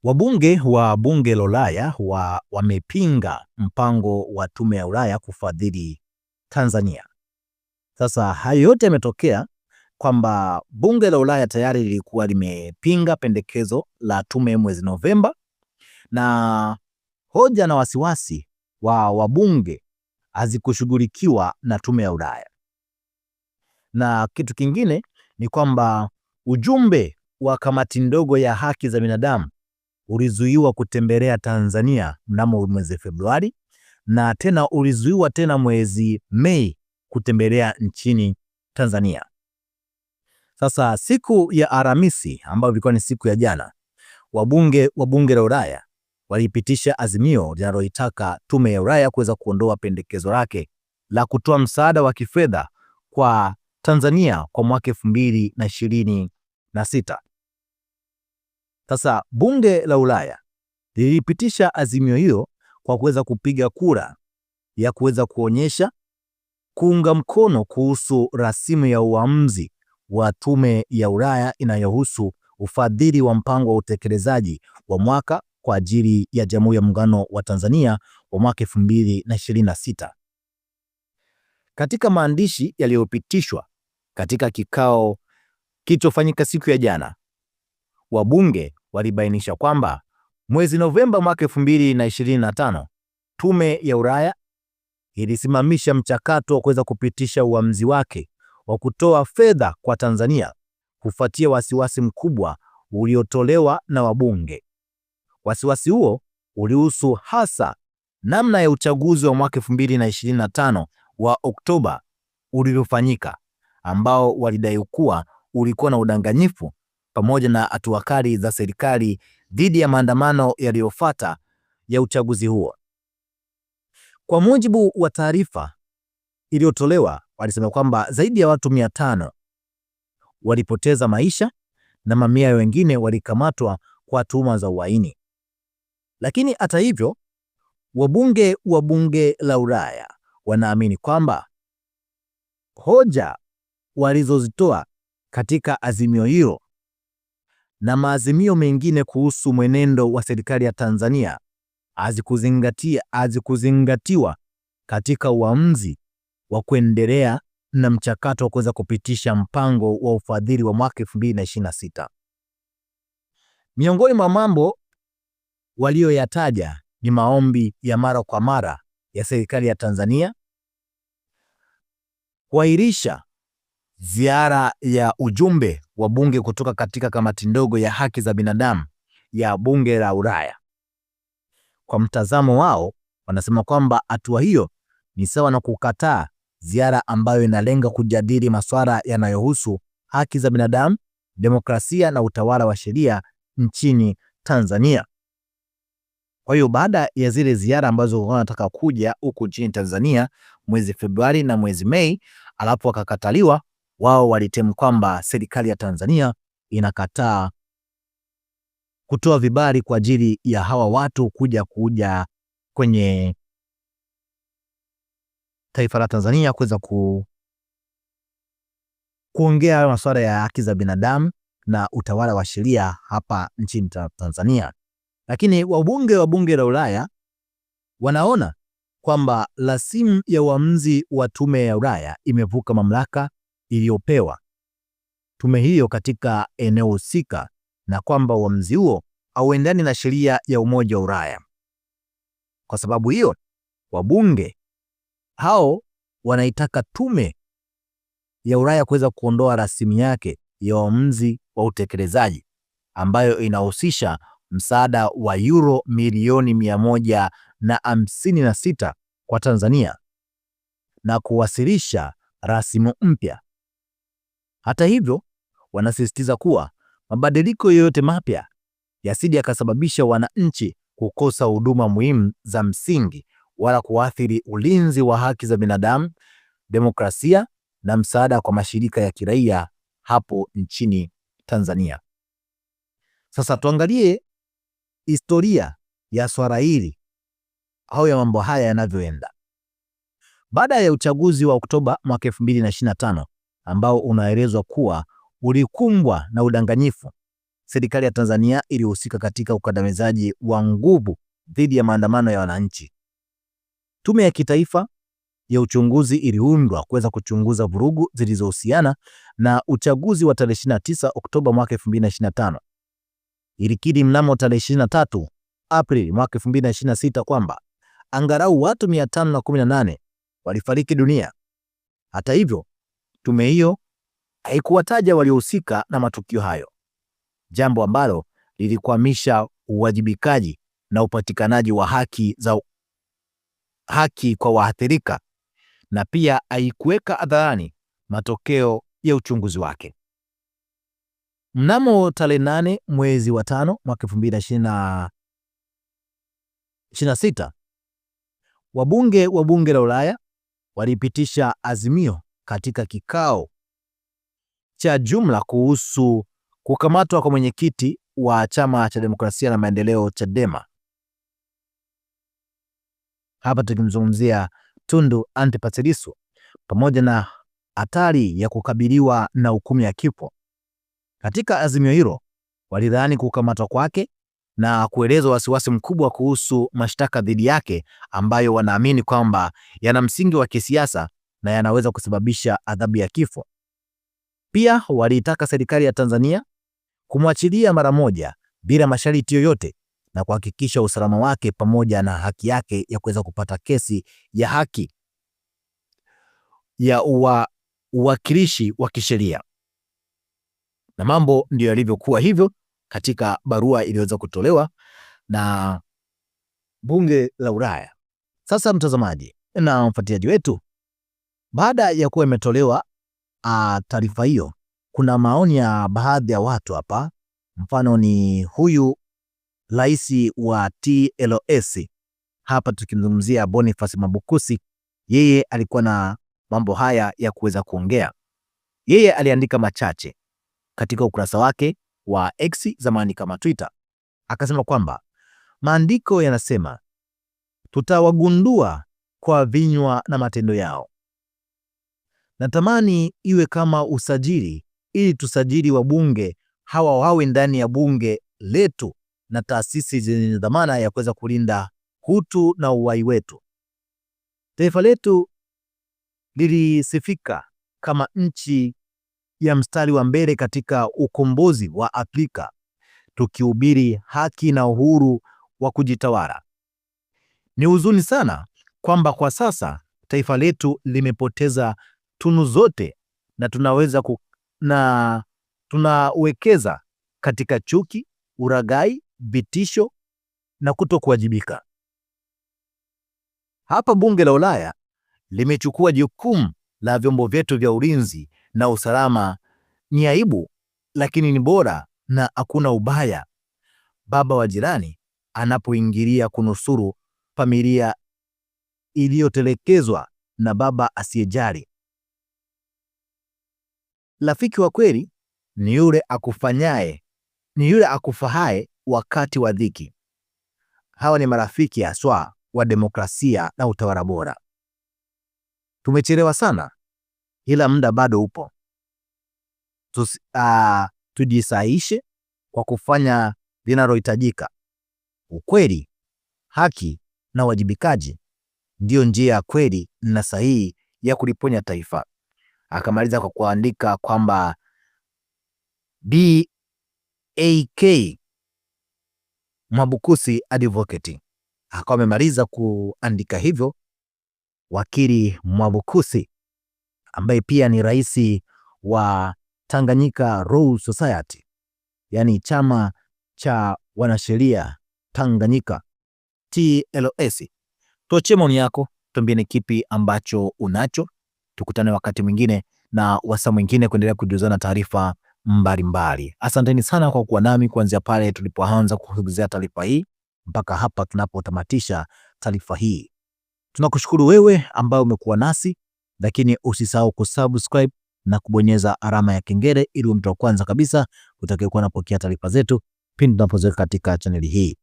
Wabunge wa bunge la Ulaya wamepinga mpango wa tume ya Ulaya kufadhili Tanzania. Sasa hayo yote yametokea kwamba bunge la Ulaya tayari lilikuwa limepinga pendekezo la tume mwezi Novemba, na hoja na wasiwasi wa wabunge hazikushughulikiwa na tume ya Ulaya. Na kitu kingine ni kwamba ujumbe wa kamati ndogo ya haki za binadamu ulizuiwa kutembelea Tanzania mnamo mwezi Februari, na tena ulizuiwa tena mwezi Mei kutembelea nchini Tanzania. Sasa siku ya Alhamisi ambayo ilikuwa ni siku ya jana, wabunge wa bunge la Ulaya walipitisha azimio linaloitaka tume ya Ulaya kuweza kuondoa pendekezo lake la kutoa msaada wa kifedha kwa Tanzania kwa mwaka 2026. Sasa bunge la Ulaya lilipitisha azimio hiyo kwa kuweza kupiga kura ya kuweza kuonyesha kuunga mkono kuhusu rasimu ya uamuzi wa tume ya Ulaya inayohusu ufadhili wa mpango wa utekelezaji wa mwaka kwa ajili ya Jamhuri ya Muungano wa Tanzania wa mwaka 2026. Katika maandishi yaliyopitishwa katika kikao kilichofanyika siku ya jana, wabunge walibainisha kwamba mwezi Novemba mwaka 2025 tume ya Ulaya ilisimamisha mchakato wa kuweza kupitisha uamuzi wake wa kutoa fedha kwa Tanzania kufuatia wasiwasi mkubwa uliotolewa na wabunge. Wasiwasi huo ulihusu hasa namna ya uchaguzi wa mwaka 2025 wa Oktoba uliofanyika, ambao walidai kuwa ulikuwa na udanganyifu, pamoja na hatua kali za serikali dhidi ya maandamano yaliyofuata ya uchaguzi huo. Kwa mujibu wa taarifa iliyotolewa, walisema kwamba zaidi ya watu 500 walipoteza maisha na mamia wengine walikamatwa kwa tuhuma za uhaini. Lakini hata hivyo, wabunge wa bunge la Ulaya wanaamini kwamba hoja walizozitoa katika azimio hilo na maazimio mengine kuhusu mwenendo wa serikali ya Tanzania hazikuzingatiwa katika uamuzi wa kuendelea na mchakato wa kuweza kupitisha mpango wa ufadhili wa mwaka 2026. Miongoni mwa mambo walioyataja ni maombi ya mara kwa mara ya serikali ya Tanzania kuahirisha ziara ya ujumbe wa bunge kutoka katika kamati ndogo ya haki za binadamu ya bunge la Ulaya. Kwa mtazamo wao, wanasema kwamba hatua hiyo ni sawa na kukataa ziara ambayo inalenga kujadili masuala yanayohusu haki za binadamu, demokrasia na utawala wa sheria nchini Tanzania. Kwa hiyo baada ya zile ziara ambazo wanataka kuja huku nchini Tanzania mwezi Februari na mwezi Mei, alafu wakakataliwa, wao walitemu kwamba serikali ya Tanzania inakataa kutoa vibali kwa ajili ya hawa watu kuja kwenye taifa la Tanzania kuweza kuongea masuala ya haki za binadamu na utawala wa sheria hapa nchini Tanzania. Lakini wabunge wa bunge la Ulaya wanaona kwamba rasimu ya uamuzi wa tume ya Ulaya imevuka mamlaka iliyopewa tume hiyo katika eneo husika, na kwamba uamuzi huo hauendani na sheria ya Umoja wa Ulaya. Kwa sababu hiyo, wabunge hao wanaitaka tume ya Ulaya kuweza kuondoa rasimu yake ya uamuzi wa utekelezaji ambayo inahusisha msaada wa euro milioni 156 kwa Tanzania na kuwasilisha rasimu mpya. Hata hivyo, wanasisitiza kuwa mabadiliko yoyote mapya yasije yakasababisha wananchi kukosa huduma muhimu za msingi wala kuathiri ulinzi wa haki za binadamu, demokrasia na msaada kwa mashirika ya kiraia hapo nchini Tanzania. Sasa tuangalie historia ya swala hili au ya mambo haya yanavyoenda. Baada ya uchaguzi wa Oktoba mwaka 2025 ambao unaelezwa kuwa ulikumbwa na udanganyifu, serikali ya Tanzania ilihusika katika ukandamizaji wa nguvu dhidi ya maandamano ya wananchi. Tume ya Kitaifa ya Uchunguzi iliundwa kuweza kuchunguza vurugu zilizohusiana na uchaguzi wa tarehe 29 Oktoba mwaka 2025. Ilikiri mnamo tarehe 23 Aprili mwaka 2026 kwamba angalau watu 518 walifariki dunia. Hata hivyo, tume hiyo haikuwataja waliohusika na matukio hayo, jambo ambalo lilikwamisha uwajibikaji na upatikanaji wa haki kwa waathirika, na pia haikuweka hadharani matokeo ya uchunguzi wake. Mnamo tarehe 8 mwezi wa 5 mwaka 2026, wabunge wa bunge la Ulaya walipitisha azimio katika kikao cha jumla kuhusu kukamatwa kwa mwenyekiti wa Chama cha Demokrasia na Maendeleo Chadema. Hapa tukimzungumzia Tundu Antipas Lissu, pamoja na hatari ya kukabiliwa na hukumu ya kifo. Katika azimio hilo walilaani kukamatwa kwake na kueleza wasiwasi mkubwa kuhusu mashtaka dhidi yake ambayo wanaamini kwamba yana msingi wa kisiasa na yanaweza kusababisha adhabu ya kifo. Pia waliitaka serikali ya Tanzania kumwachilia mara moja bila masharti yoyote na kuhakikisha usalama wake pamoja na haki yake ya kuweza kupata kesi ya haki ya uwakilishi wa kisheria. Na mambo ndio yalivyokuwa hivyo katika barua iliyoweza kutolewa na bunge la Ulaya. Sasa mtazamaji na mfuatiliaji wetu, baada ya kuwa imetolewa taarifa hiyo, kuna maoni ya baadhi ya watu hapa. Mfano ni huyu rais wa TLS hapa, tukimzungumzia Boniface Mwabukusi. Yeye alikuwa na mambo haya ya kuweza kuongea. Yeye aliandika machache katika ukurasa wake wa X, zamani kama Twitter. Akasema kwamba maandiko yanasema tutawagundua kwa vinywa na matendo yao. Natamani iwe kama usajili, ili tusajili wabunge hawa wawe ndani ya bunge letu na taasisi zenye dhamana ya kuweza kulinda utu na uhai wetu. Taifa letu lilisifika kama nchi ya mstari wa mbele katika ukombozi wa Afrika, tukihubiri haki na uhuru wa kujitawala. Ni huzuni sana kwamba kwa sasa taifa letu limepoteza tunu zote na tunawekeza katika chuki, uragai, vitisho na kutokuwajibika. Hapa bunge la Ulaya limechukua jukumu la vyombo vyetu vya ulinzi na usalama. Ni aibu, lakini ni bora na hakuna ubaya baba wa jirani anapoingilia kunusuru familia iliyotelekezwa na baba asiyejali. Rafiki wa kweli ni yule akufahaye wakati wa dhiki. Hawa ni marafiki haswa wa demokrasia na utawala bora. Tumechelewa sana, ila muda bado upo. Tujisahihishe kwa kufanya linalohitajika. Ukweli, haki na uwajibikaji ndio njia ya kweli na sahihi ya kuliponya taifa. Akamaliza kwa kuandika kwamba BAK Mwabukusi Advocate. Akawa amemaliza kuandika hivyo wakili Mwabukusi, ambaye pia ni rais wa Tanganyika Law Society, yani chama cha wanasheria Tanganyika TLS. Tuachie maoni yako, tuambie ni kipi ambacho unacho. Tukutane wakati mwingine na wasaa mwingine kuendelea kujuzana taarifa mbalimbali. Asanteni sana kwa kuwa nami kuanzia pale tulipoanza kuhudhuria taarifa hii mpaka hapa tunapotamatisha taarifa hii. Tunakushukuru wewe ambao umekuwa nasi, lakini usisahau kusubscribe na kubonyeza alama ya kengele ili mtu wa kwanza kabisa utakayekuwa unapokea taarifa zetu pindi tunapoziweka katika chaneli hii.